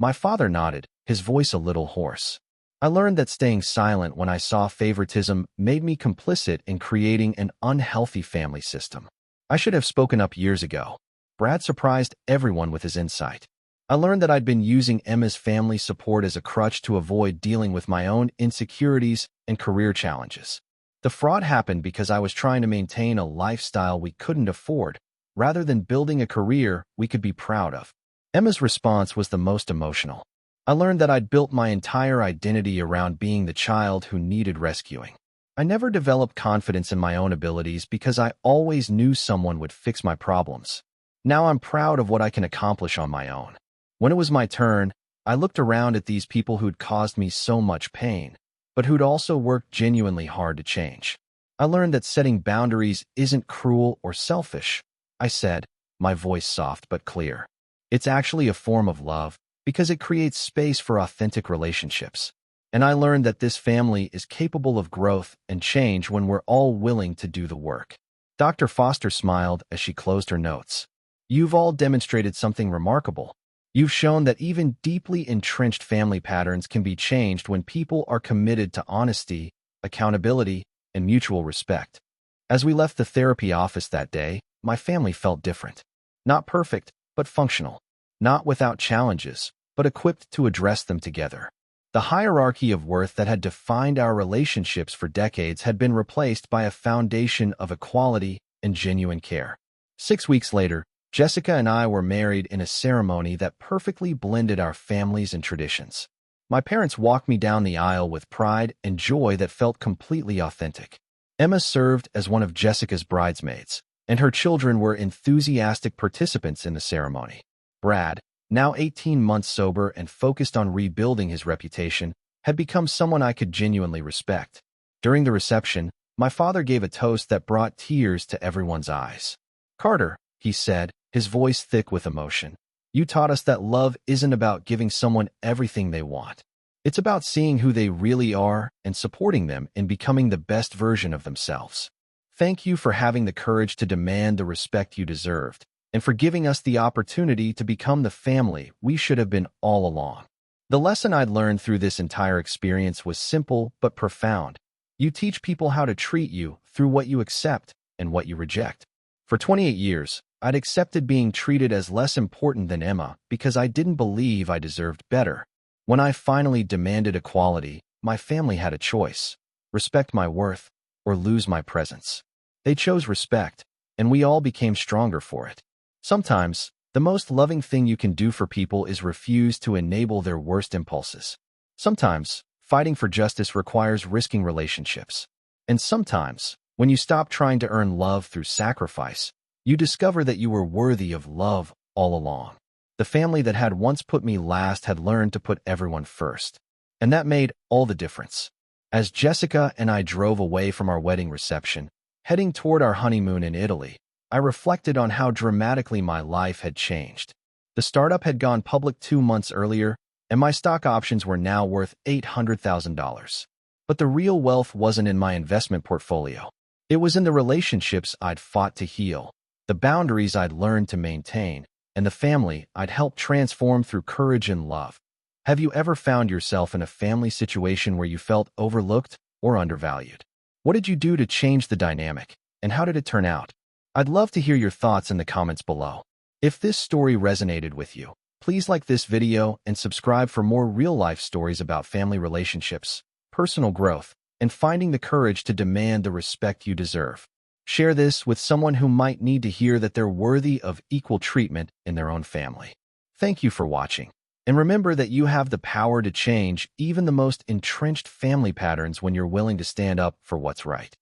My father nodded, his voice a little hoarse. I learned that staying silent when I saw favoritism made me complicit in creating an unhealthy family system. I should have spoken up years ago. Brad surprised everyone with his insight. I learned that I'd been using Emma's family support as a crutch to avoid dealing with my own insecurities and career challenges. The fraud happened because I was trying to maintain a lifestyle we couldn't afford, rather than building a career we could be proud of. Emma's response was the most emotional. I learned that I'd built my entire identity around being the child who needed rescuing. I never developed confidence in my own abilities because I always knew someone would fix my problems. Now I'm proud of what I can accomplish on my own. When it was my turn, I looked around at these people who'd caused me so much pain, but who'd also worked genuinely hard to change. I learned that setting boundaries isn't cruel or selfish, I said, my voice soft but clear. It's actually a form of love because it creates space for authentic relationships. And I learned that this family is capable of growth and change when we're all willing to do the work. Dr. Foster smiled as she closed her notes. You've all demonstrated something remarkable. You've shown that even deeply entrenched family patterns can be changed when people are committed to honesty, accountability, and mutual respect. As we left the therapy office that day, my family felt different. Not perfect, but functional. Not without challenges, but equipped to address them together. The hierarchy of worth that had defined our relationships for decades had been replaced by a foundation of equality and genuine care. 6 weeks later, Jessica and I were married in a ceremony that perfectly blended our families and traditions. My parents walked me down the aisle with pride and joy that felt completely authentic. Emma served as one of Jessica's bridesmaids, and her children were enthusiastic participants in the ceremony. Brad, now 18 months sober and focused on rebuilding his reputation, had become someone I could genuinely respect. During the reception, my father gave a toast that brought tears to everyone's eyes. "Carter," he said, his voice thick with emotion, "you taught us that love isn't about giving someone everything they want. It's about seeing who they really are and supporting them in becoming the best version of themselves. Thank you for having the courage to demand the respect you deserved, and for giving us the opportunity to become the family we should have been all along." The lesson I'd learned through this entire experience was simple but profound. You teach people how to treat you through what you accept and what you reject. For 28 years, I'd accepted being treated as less important than Emma because I didn't believe I deserved better. When I finally demanded equality, my family had a choice: respect my worth or lose my presence. They chose respect, and we all became stronger for it. Sometimes, the most loving thing you can do for people is refuse to enable their worst impulses. Sometimes, fighting for justice requires risking relationships. And sometimes, when you stop trying to earn love through sacrifice, you discover that you were worthy of love all along. The family that had once put me last had learned to put everyone first. And that made all the difference. As Jessica and I drove away from our wedding reception, heading toward our honeymoon in Italy, I reflected on how dramatically my life had changed. The startup had gone public 2 months earlier, and my stock options were now worth $800,000. But the real wealth wasn't in my investment portfolio. It was in the relationships I'd fought to heal, the boundaries I'd learned to maintain, and the family I'd helped transform through courage and love. Have you ever found yourself in a family situation where you felt overlooked or undervalued? What did you do to change the dynamic, and how did it turn out? I'd love to hear your thoughts in the comments below. If this story resonated with you, please like this video and subscribe for more real-life stories about family relationships, personal growth, and finding the courage to demand the respect you deserve. Share this with someone who might need to hear that they're worthy of equal treatment in their own family. Thank you for watching. And remember that you have the power to change even the most entrenched family patterns when you're willing to stand up for what's right.